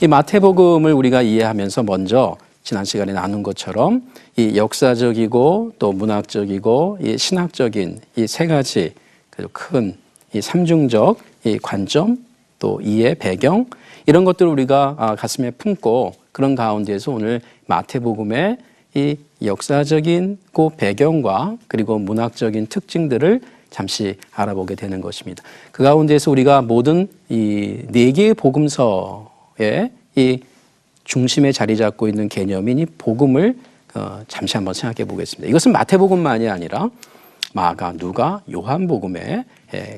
이 마태복음을 우리가 이해하면서 먼저 지난 시간에 나눈 것처럼 이 역사적이고 또 문학적이고 이 신학적인 이 세 가지 큰 이 삼중적 이 관점 또 이해 배경 이런 것들을 우리가 가슴에 품고 그런 가운데에서 오늘 마태복음의 이 역사적인 그 배경과 그리고 문학적인 특징들을 잠시 알아보게 되는 것입니다. 그 가운데에서 우리가 모든 이 네 개의 복음서의 이 중심에 자리 잡고 있는 개념인 이 복음을 잠시 한번 생각해 보겠습니다. 이것은 마태복음만이 아니라 마가, 누가, 요한복음에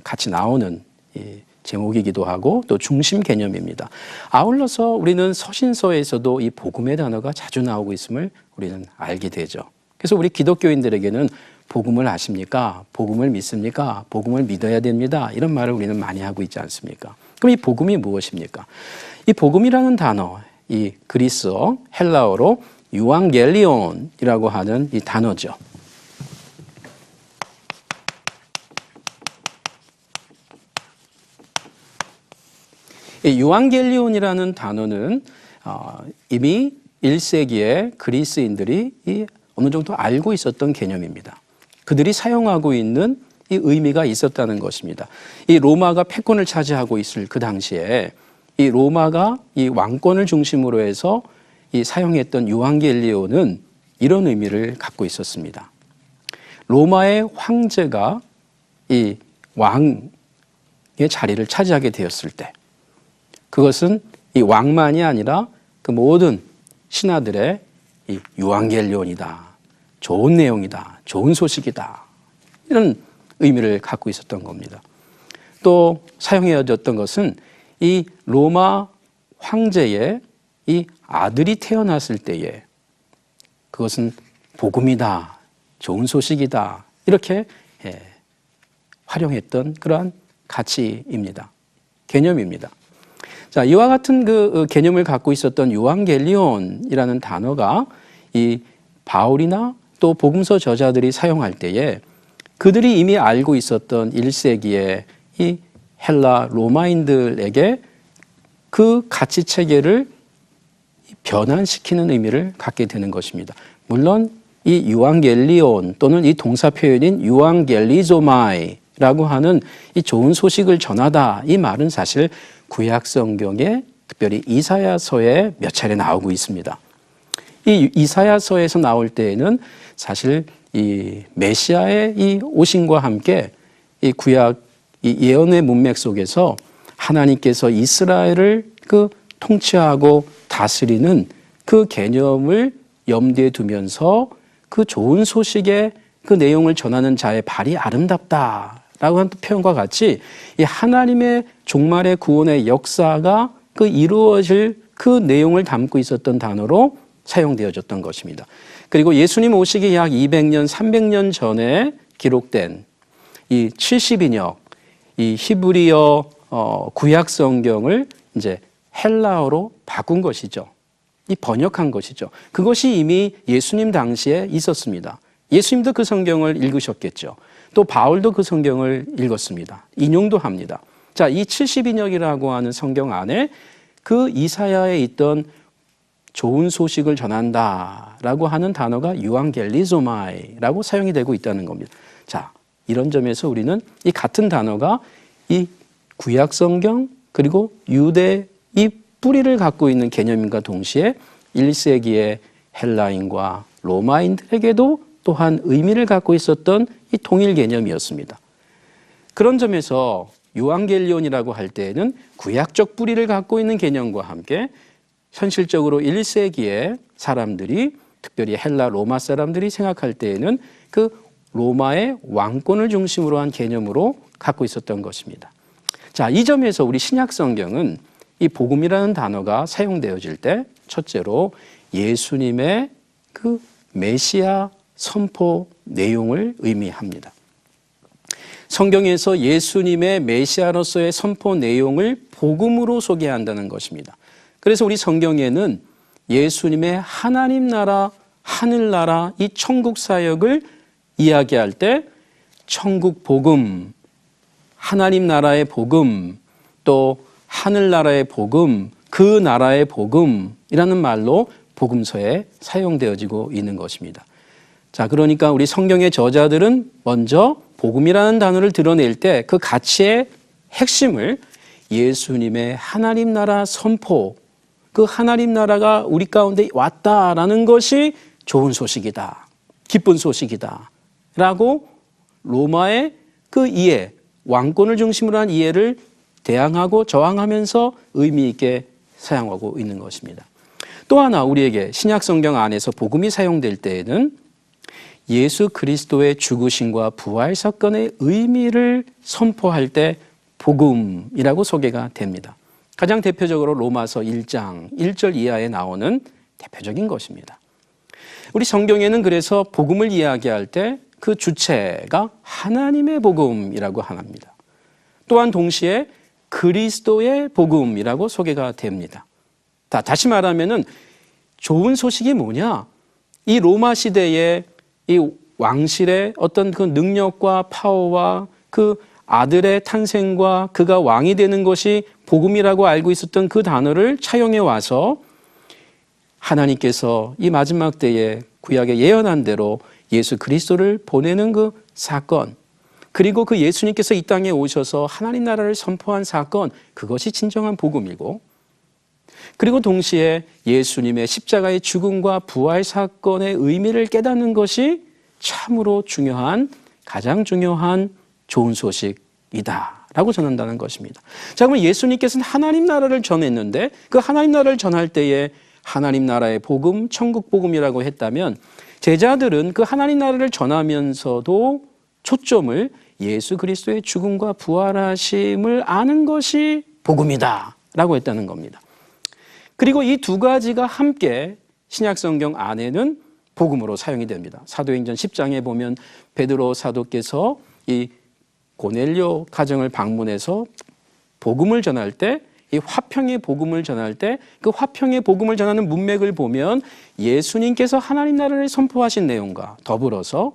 같이 나오는 이 제목이기도 하고 또 중심 개념입니다. 아울러서 우리는 서신서에서도 이 복음의 단어가 자주 나오고 있음을 우리는 알게 되죠. 그래서 우리 기독교인들에게는 복음을 아십니까? 복음을 믿습니까? 복음을 믿어야 됩니다. 이런 말을 우리는 많이 하고 있지 않습니까? 그럼 이 복음이 무엇입니까? 이 복음이라는 단어, 이 그리스어, 헬라어로 유앙겔리온이라고 하는 이 단어죠. 이 유앙겔리온이라는 단어는 이미 1세기에 그리스인들이 어느 정도 알고 있었던 개념입니다. 그들이 사용하고 있는 이 의미가 있었다는 것입니다. 이 로마가 패권을 차지하고 있을 그 당시에 이 로마가 이 왕권을 중심으로 해서 이 사용했던 유앙겔리온은 이런 의미를 갖고 있었습니다. 로마의 황제가 이 왕의 자리를 차지하게 되었을 때 그것은 이 왕만이 아니라 그 모든 신하들의 이 유앙겔리온이다. 좋은 내용이다. 좋은 소식이다. 이런 의미를 갖고 있었던 겁니다. 또 사용해졌던 것은 이 로마 황제의 이 아들이 태어났을 때에 그것은 복음이다. 좋은 소식이다. 이렇게 활용했던 그러한 가치입니다. 개념입니다. 자, 이와 같은 그 개념을 갖고 있었던 유앙겔리온이라는 단어가 이 바울이나 또 복음서 저자들이 사용할 때에 그들이 이미 알고 있었던 1세기의 이 헬라 로마인들에게 그 가치 체계를 변환시키는 의미를 갖게 되는 것입니다. 물론 이 유앙겔리온 또는 이 동사 표현인 유앙겔리조마이라고 하는 이 좋은 소식을 전하다 이 말은 사실 구약 성경에 특별히 이사야서에 몇 차례 나오고 있습니다. 이 이사야서에서 나올 때에는 사실 이 메시아의 이 오심과 함께 이 구약 이 예언의 문맥 속에서 하나님께서 이스라엘을 그 통치하고 다스리는 그 개념을 염두에 두면서 그 좋은 소식의 그 내용을 전하는 자의 발이 아름답다라고 하는 표현과 같이 이 하나님의 종말의 구원의 역사가 그 이루어질 그 내용을 담고 있었던 단어로 사용되어졌던 것입니다. 그리고 예수님 오시기 약 200년, 300년 전에 기록된 이 70인역, 이 히브리어 구약 성경을 이제 헬라어로 바꾼 것이죠. 이 번역한 것이죠. 그것이 이미 예수님 당시에 있었습니다. 예수님도 그 성경을 읽으셨겠죠. 또 바울도 그 성경을 읽었습니다. 인용도 합니다. 자, 이 70인역이라고 하는 성경 안에 그 이사야에 있던 좋은 소식을 전한다라고 하는 단어가 유앙겔리조마이라고 사용이 되고 있다는 겁니다. 자, 이런 점에서 우리는 이 같은 단어가 이 구약 성경 그리고 유대 이 뿌리를 갖고 있는 개념인과 동시에 1세기의 헬라인과 로마인들에게도 또한 의미를 갖고 있었던 이 통일 개념이었습니다. 그런 점에서 유앙겔리온이라고 할 때에는 구약적 뿌리를 갖고 있는 개념과 함께 현실적으로 1세기의 사람들이 특별히 헬라 로마 사람들이 생각할 때에는 그 로마의 왕권을 중심으로 한 개념으로 갖고 있었던 것입니다. 자, 이 점에서 우리 신약 성경은 이 복음이라는 단어가 사용되어질 때 첫째로 예수님의 그 메시아 선포 내용을 의미합니다. 성경에서 예수님의 메시아로서의 선포 내용을 복음으로 소개한다는 것입니다. 그래서 우리 성경에는 예수님의 하나님 나라, 하늘나라, 이 천국 사역을 이야기할 때 천국 복음, 하나님 나라의 복음, 또 하늘나라의 복음, 그 나라의 복음이라는 말로 복음서에 사용되어지고 있는 것입니다. 자, 그러니까 우리 성경의 저자들은 먼저 복음이라는 단어를 드러낼 때 그 가치의 핵심을 예수님의 하나님 나라 선포, 그 하나님 나라가 우리 가운데 왔다라는 것이 좋은 소식이다, 기쁜 소식이다 라고 로마의 그 이해, 왕권을 중심으로 한 이해를 대항하고 저항하면서 의미 있게 사용하고 있는 것입니다. 또 하나 우리에게 신약 성경 안에서 복음이 사용될 때에는 예수 그리스도의 죽으심과 부활 사건의 의미를 선포할 때 복음이라고 소개가 됩니다. 가장 대표적으로 로마서 1장 1절 이하에 나오는 대표적인 것입니다. 우리 성경에는 그래서 복음을 이야기할 때 그 주체가 하나님의 복음이라고 합니다. 또한 동시에 그리스도의 복음이라고 소개가 됩니다. 다시 말하면은 좋은 소식이 뭐냐? 이 로마 시대의 이 왕실의 어떤 그 능력과 파워와 그 아들의 탄생과 그가 왕이 되는 것이 복음이라고 알고 있었던 그 단어를 차용해 와서 하나님께서 이 마지막 때에 구약에 예언한 대로 예수 그리스도를 보내는 그 사건, 그리고 그 예수님께서 이 땅에 오셔서 하나님 나라를 선포한 사건, 그것이 진정한 복음이고, 그리고 동시에 예수님의 십자가의 죽음과 부활 사건의 의미를 깨닫는 것이 참으로 중요한, 가장 중요한 좋은 소식이다 라고 전한다는 것입니다. 자, 그러면 예수님께서는 하나님 나라를 전했는데 그 하나님 나라를 전할 때에 하나님 나라의 복음, 천국 복음이라고 했다면 제자들은 그 하나님 나라를 전하면서도 초점을 예수 그리스도의 죽음과 부활하심을 아는 것이 복음이다 라고 했다는 겁니다. 그리고 이 두 가지가 함께 신약 성경 안에는 복음으로 사용이 됩니다. 사도행전 10장에 보면 베드로 사도께서 이 고넬료 가정을 방문해서 복음을 전할 때, 이 화평의 복음을 전할 때 그 화평의 복음을 전하는 문맥을 보면 예수님께서 하나님 나라를 선포하신 내용과 더불어서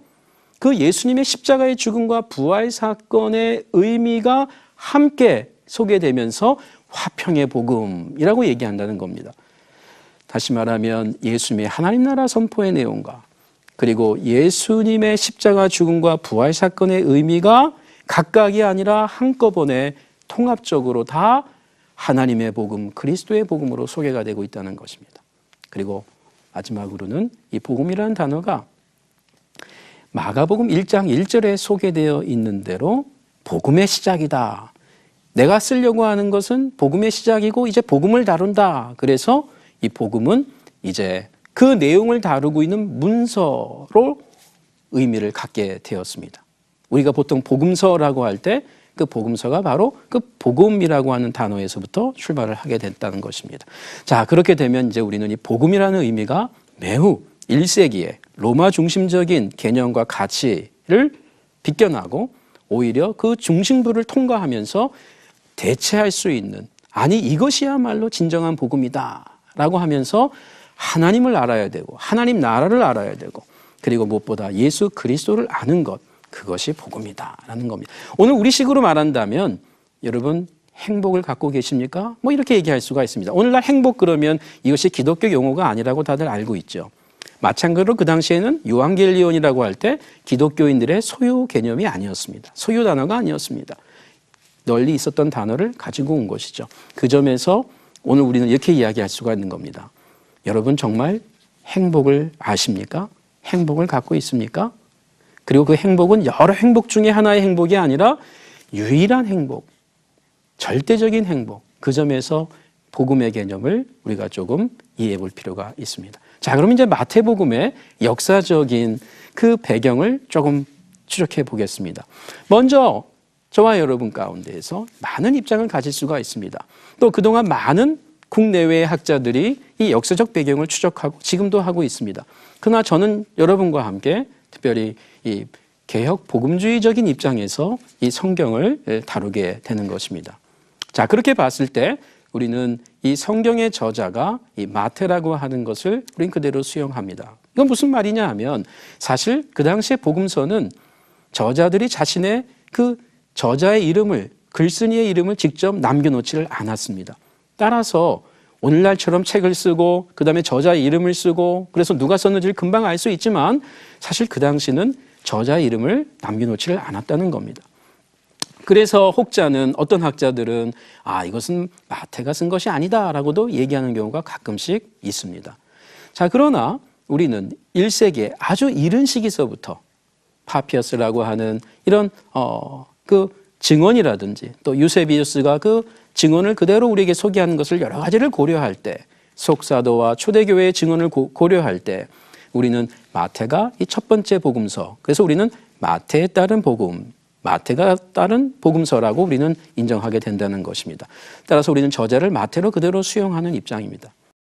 그 예수님의 십자가의 죽음과 부활 사건의 의미가 함께 소개되면서 화평의 복음이라고 얘기한다는 겁니다. 다시 말하면 예수님의 하나님 나라 선포의 내용과 그리고 예수님의 십자가 죽음과 부활 사건의 의미가 각각이 아니라 한꺼번에 통합적으로 다 하나님의 복음, 그리스도의 복음으로 소개가 되고 있다는 것입니다. 그리고 마지막으로는 이 복음이라는 단어가 마가복음 1장 1절에 소개되어 있는 대로 복음의 시작이다. 내가 쓰려고 하는 것은 복음의 시작이고 이제 복음을 다룬다. 그래서 이 복음은 이제 그 내용을 다루고 있는 문서로 의미를 갖게 되었습니다. 우리가 보통 복음서라고 할 때 그 복음서가 바로 그 복음이라고 하는 단어에서부터 출발을 하게 됐다는 것입니다. 자, 그렇게 되면 이제 우리는 이 복음이라는 의미가 매우 1세기에 로마 중심적인 개념과 가치를 비껴나고 오히려 그 중심부를 통과하면서 대체할 수 있는, 아니 이것이야말로 진정한 복음이다 라고 하면서 하나님을 알아야 되고 하나님 나라를 알아야 되고 그리고 무엇보다 예수 그리스도를 아는 것, 그것이 복음이다라는 겁니다. 오늘 우리식으로 말한다면 여러분 행복을 갖고 계십니까? 뭐 이렇게 얘기할 수가 있습니다. 오늘날 행복 그러면 이것이 기독교 용어가 아니라고 다들 알고 있죠. 마찬가지로 그 당시에는 요한겔리온이라고 할 때 기독교인들의 소유 개념이 아니었습니다. 소유 단어가 아니었습니다. 널리 있었던 단어를 가지고 온 것이죠. 그 점에서 오늘 우리는 이렇게 이야기할 수가 있는 겁니다. 여러분 정말 행복을 아십니까? 행복을 갖고 있습니까? 그리고 그 행복은 여러 행복 중에 하나의 행복이 아니라 유일한 행복, 절대적인 행복. 그 점에서 복음의 개념을 우리가 조금 이해해 볼 필요가 있습니다. 자, 그럼 이제 마태복음의 역사적인 그 배경을 조금 추적해 보겠습니다. 먼저 저와 여러분 가운데에서 많은 입장을 가질 수가 있습니다. 또 그동안 많은 국내외의 학자들이 이 역사적 배경을 추적하고 지금도 하고 있습니다. 그러나 저는 여러분과 함께 특별히 이 개혁 복음주의적인 입장에서 이 성경을 다루게 되는 것입니다. 자, 그렇게 봤을 때 우리는 이 성경의 저자가 이 마태라고 하는 것을 우린 그대로 수용합니다. 이건 무슨 말이냐 하면 사실 그 당시에 복음서는 저자들이 자신의 그 저자의 이름을, 글쓴이의 이름을 직접 남겨놓지를 않았습니다. 따라서 오늘날처럼 책을 쓰고 그다음에 저자의 이름을 쓰고 그래서 누가 썼는지를 금방 알 수 있지만 사실 그 당시는 저자의 이름을 남겨놓지를 않았다는 겁니다. 그래서 혹자는 어떤 학자들은 이것은 마태가 쓴 것이 아니다라고도 얘기하는 경우가 가끔씩 있습니다. 자, 그러나 우리는 1세기에 아주 이른 시기서부터 파피어스라고 하는 이런 그 증언이라든지 또 유세비우스가 그 증언을 그대로 우리에게 소개하는 것을 여러 가지를 고려할 때 속사도와 초대교회의 증언을 고려할 때 우리는 마태가 이 첫 번째 복음서, 그래서 우리는 마태에 따른 복음, 마태가 따른 복음서라고 우리는 인정하게 된다는 것입니다. 따라서 우리는 저자를 마태로 그대로 수용하는 입장입니다.